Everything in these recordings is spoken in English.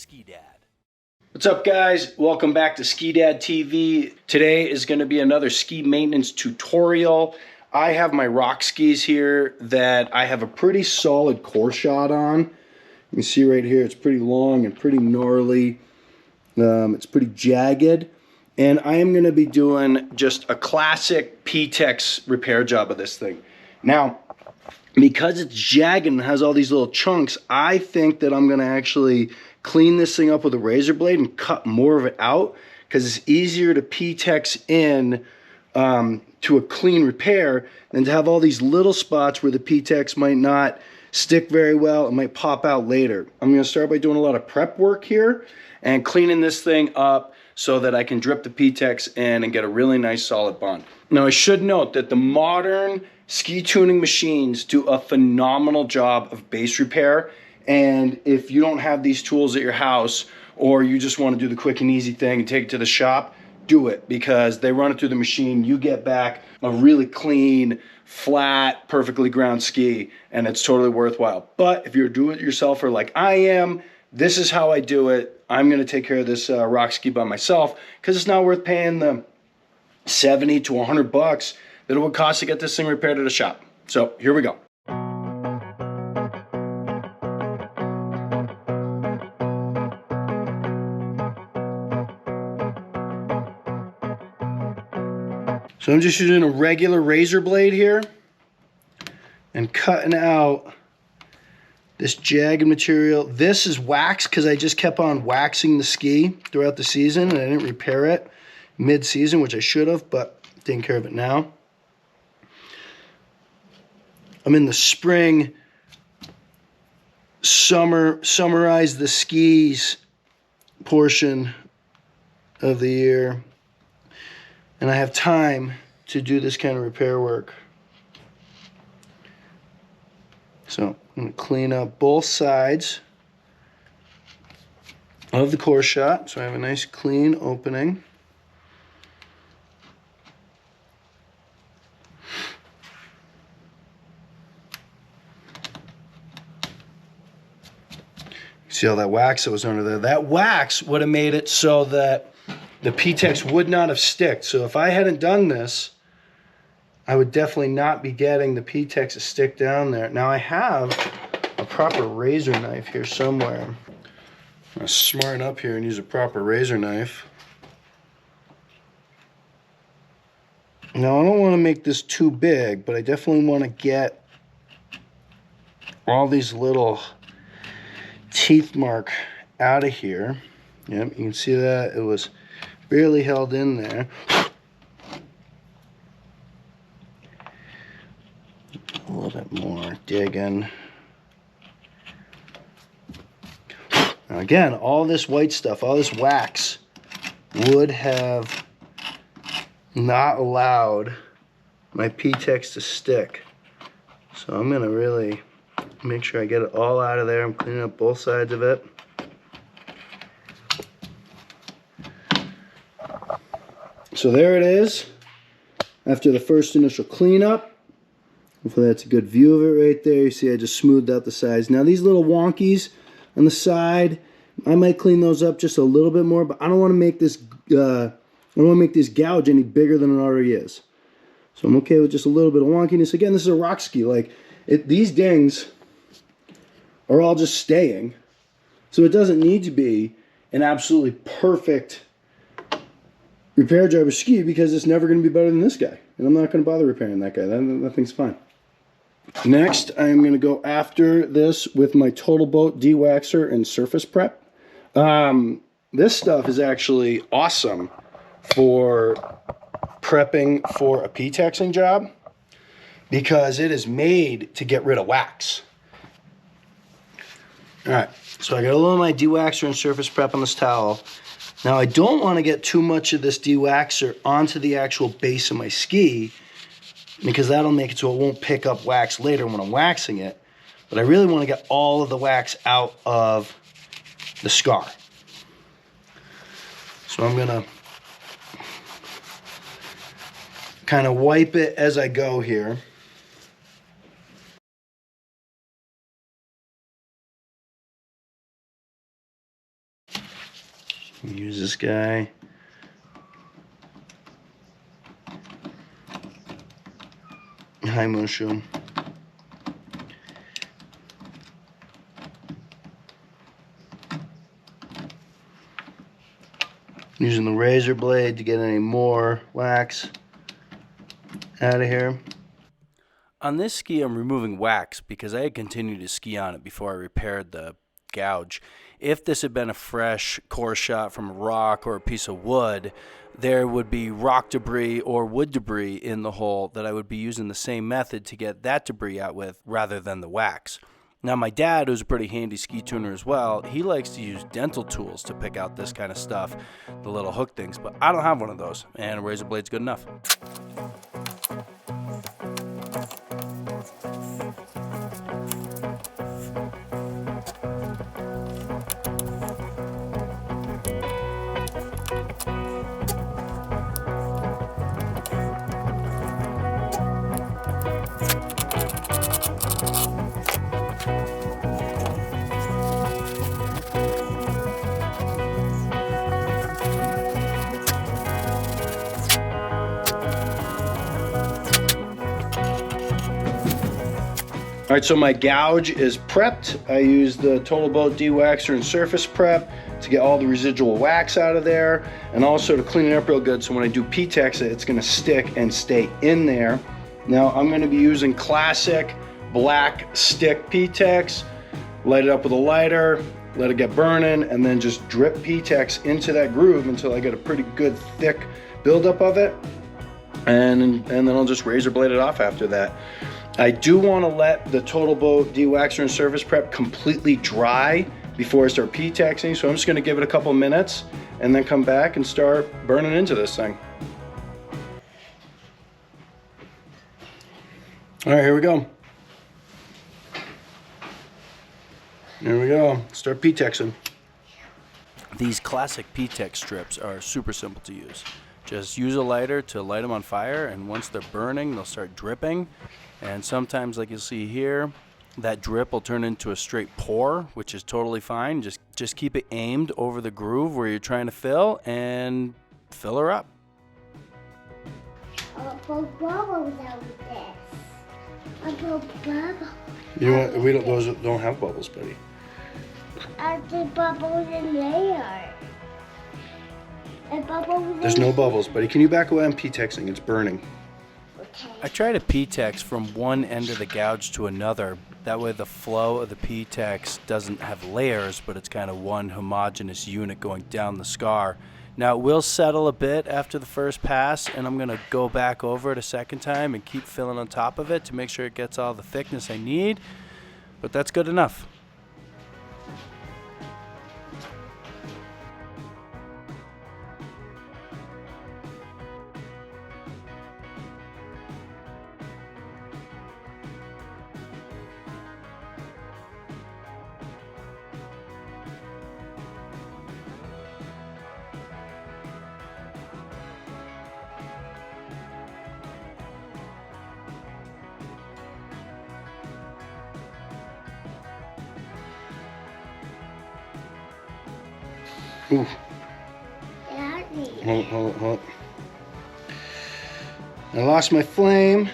Ski Dad. What's up, guys? Welcome back to Ski Dad TV. Today is going to be another ski maintenance tutorial. I have my rock skis here that I have a pretty solid core shot on. You can see right here it's pretty long and pretty gnarly. It's pretty jagged. And I am going to be doing just a classic P-tex repair job of this thing. Now, because it's jagged and has all these little chunks, I think that I'm going to actually clean this thing up with a razor blade and cut more of it out, because it's easier to P-tex in to a clean repair than to have all these little spots where the P-tex might not stick very well. It might pop out later. I'm going to start by doing a lot of prep work here and cleaning this thing up so that I can drip the P-tex in and get a really nice solid bond. Now, I should note that the modern ski tuning machines do a phenomenal job of base repair. And if you don't have these tools at your house, or you just want to do the quick and easy thing and take it to the shop, do it, because they run it through the machine. You get back a really clean, flat, perfectly ground ski, and it's totally worthwhile. But if you're a do-it-yourselfer like I am, this is how I do it. I'm going to take care of this rock ski by myself, because it's not worth paying the 70 to 100 bucks that it would cost to get this thing repaired at a shop. So here we go. So I'm just using a regular razor blade here and cutting out this jagged material. This is wax because I just kept on waxing the ski throughout the season and I didn't repair it mid-season, which I should have, but taking care of it now. I'm in the spring, summarize the skis portion of the year, and I have time to do this kind of repair work. So I'm going to clean up both sides of the core shot so I have a nice clean opening. See all that wax that was under there? That wax would have made it so that the P-tex would not have sticked. So if I hadn't done this, I would definitely not be getting the P-tex to stick down there. Now I have a proper razor knife here somewhere. I'm going to smarten up here and use a proper razor knife. Now I don't want to make this too big, but I definitely want to get all these little teeth mark out of here. Yep, you can see that it was barely held in there. A little bit more digging. Now again, all this white stuff, all this wax would have not allowed my P-tex to stick. So I'm going to really make sure I get it all out of there. I'm cleaning up both sides of it. So there it is after the first initial cleanup. Hopefully that's a good view of it right there. You see I just smoothed out the sides. Now these little wonkies on the side, I might clean those up just a little bit more, but I don't want to make this gouge any bigger than it already is. So I'm okay with just a little bit of wonkiness. Again, this is a rock ski. Like these dings are all just staying. So it doesn't need to be an absolutely perfect repair job of ski, because it's never going to be better than this guy. And I'm not going to bother repairing that guy. That thing's fine. Next, I'm going to go after this with my Total Boat de-waxer and surface prep. This stuff is actually awesome for prepping for a P-texing job, because it is made to get rid of wax. Alright, so I got a little of my de-waxer and surface prep on this towel. Now I don't want to get too much of this de-waxer onto the actual base of my ski, because that'll make it so it won't pick up wax later when I'm waxing it. But I really want to get all of the wax out of the scar. So I'm going to kind of wipe it as I go here. Use this guy. High motion. Using the razor blade to get any more wax out of here. On this ski, I'm removing wax because I had continued to ski on it before I repaired the gouge. If this had been a fresh core shot from a rock or a piece of wood, there would be rock debris or wood debris in the hole that I would be using the same method to get that debris out with rather than the wax. Now, my dad, who's a pretty handy ski tuner as well, he likes to use dental tools to pick out this kind of stuff, the little hook things, but I don't have one of those, and a razor blade's good enough. All right, so my gouge is prepped. I use the Total Boat de-waxer and surface prep to get all the residual wax out of there, and also to clean it up real good so when I do P-tex it, it's gonna stick and stay in there. Now I'm gonna be using classic black stick P-tex, light it up with a lighter, let it get burning, and then just drip P-tex into that groove until I get a pretty good thick buildup of it, and then I'll just razor blade it off after that. I do want to let the Total Boat de-waxer and surface prep completely dry before I start P-texing, so I'm just going to give it a couple minutes and then come back and start burning into this thing. All right, here we go. Here we go. Start P-texing. These classic P-tex strips are super simple to use. Just use a lighter to light them on fire, and once they're burning, they'll start dripping. And sometimes, like you'll see here, that drip will turn into a straight pour, which is totally fine. Just keep it aimed over the groove where you're trying to fill, and fill her up. I'll put bubbles out of this. I'll put bubbles. You know what? Those don't have bubbles, buddy. I'll put bubbles in there. And bubbles. There's no bubbles, buddy. Can you back away? I'm P-texing. It's burning. I try to P-tex from one end of the gouge to another. That way the flow of the P-tex doesn't have layers, but it's kind of one homogeneous unit going down the scar. Now it will settle a bit after the first pass, and I'm going to go back over it a second time and keep filling on top of it to make sure it gets all the thickness I need, but that's good enough. Ooh. Daddy. Hold. I lost my flame.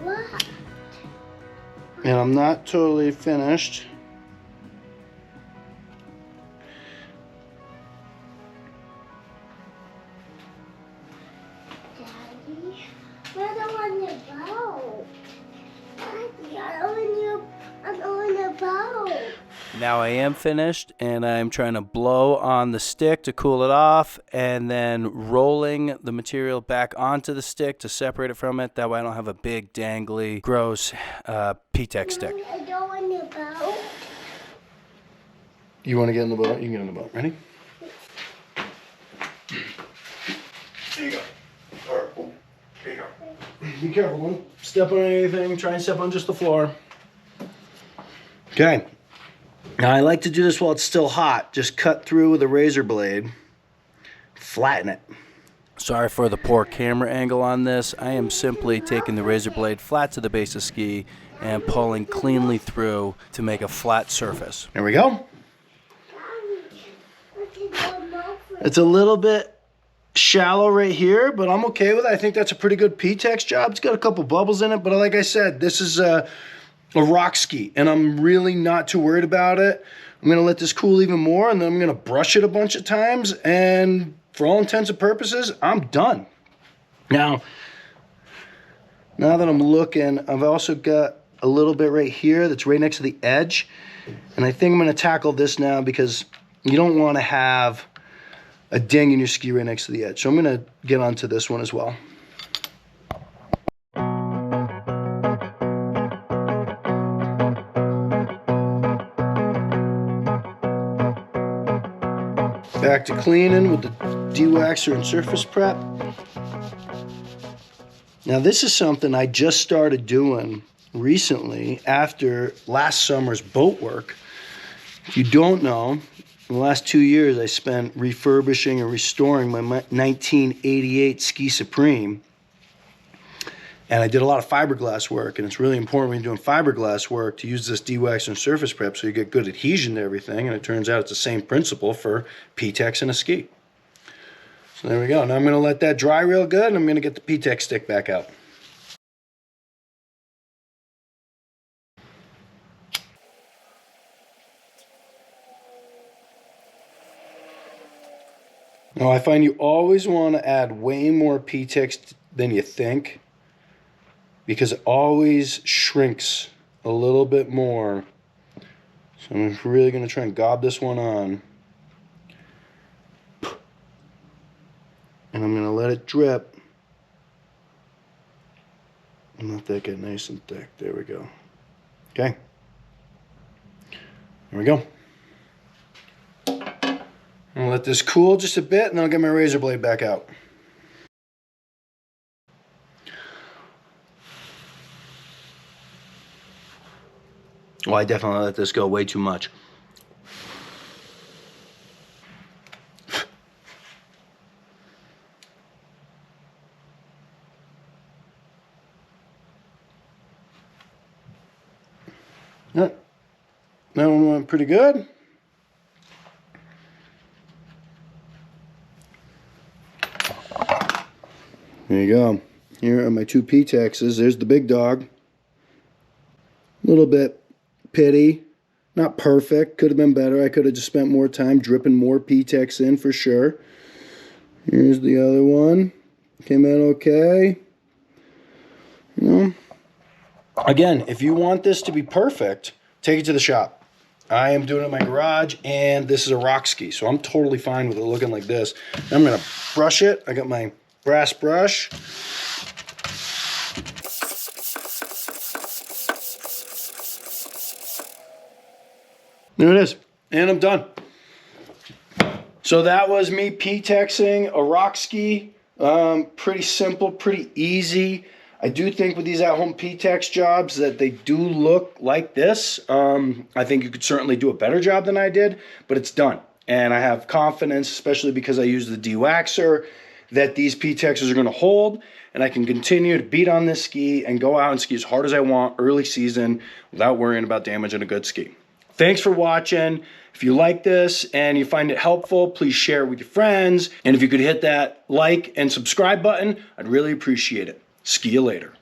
What? And I'm not totally finished. Daddy, where do I want to go? Daddy, I don't want to go. Now I am finished, and I'm trying to blow on the stick to cool it off, and then rolling the material back onto the stick to separate it from it. That way I don't have a big, dangly, gross P-tex stick. I don't want to go. You want to get in the boat? You can get in the boat. Ready? There you go. All right. Oh, there you go. Be careful. Don't step on anything. Try and step on just the floor. Okay. Now I like to do this while it's still hot. Just cut through with a razor blade. Flatten it. Sorry for the poor camera angle on this. I am simply taking the razor blade flat to the base of ski and pulling cleanly through to make a flat surface. There we go. Daddy, what's in the mouth? It's a little bit shallow right here, but I'm okay with it. I think that's a pretty good P-tex job. It's got a couple bubbles in it, but like I said, this is a rock ski, and I'm really not too worried about it. I'm gonna let this cool even more, and then I'm gonna brush it a bunch of times, and for all intents and purposes, I'm done. Now that I'm looking, I've also got a little bit right here that's right next to the edge, and I think I'm gonna tackle this now because you don't wanna have a ding in your ski right next to the edge. So I'm gonna get onto this one as well. Back to cleaning with the de-waxer and surface prep. Now this is something I just started doing recently after last summer's boat work. If you don't know, in the last 2 years I spent refurbishing and restoring my 1988 Ski Supreme. And I did a lot of fiberglass work, and it's really important when you're doing fiberglass work to use this de-wax and surface prep so you get good adhesion to everything, and it turns out it's the same principle for P-tex and a ski. So there we go. Now I'm going to let that dry real good, and I'm going to get the P-tex stick back out. Now I find you always want to add way more P-tex than you think, because it always shrinks a little bit more. So I'm really going to try and gob this one on. And I'm going to let it drip. And let that get nice and thick. There we go. Okay. There we go. I'm going to let this cool just a bit, and then I'll get my razor blade back out. Well, I definitely let this go way too much. That one went pretty good. There you go. Here are my two P-texes. There's the big dog. A little bit pitty, not perfect, could have been better. I could have just spent more time dripping more P-tex in for sure. Here's the other one. Came out okay. You know, again, if you want this to be perfect, take it to the shop. I am doing it in my garage, and this is a rock ski, so I'm totally fine with it looking like this. Now I'm going to brush it. I got my brass brush. There it is, and I'm done. So that was me P-texing a rock ski. Pretty simple, pretty easy. I do think with these at-home P-tex jobs that they do look like this. I think you could certainly do a better job than I did, but it's done. And I have confidence, especially because I use the de-waxer, that these P-texes are going to hold, and I can continue to beat on this ski and go out and ski as hard as I want early season without worrying about damaging a good ski. Thanks for watching. If you like this and you find it helpful, please share it with your friends. And if you could hit that like and subscribe button, I'd really appreciate it. See you later.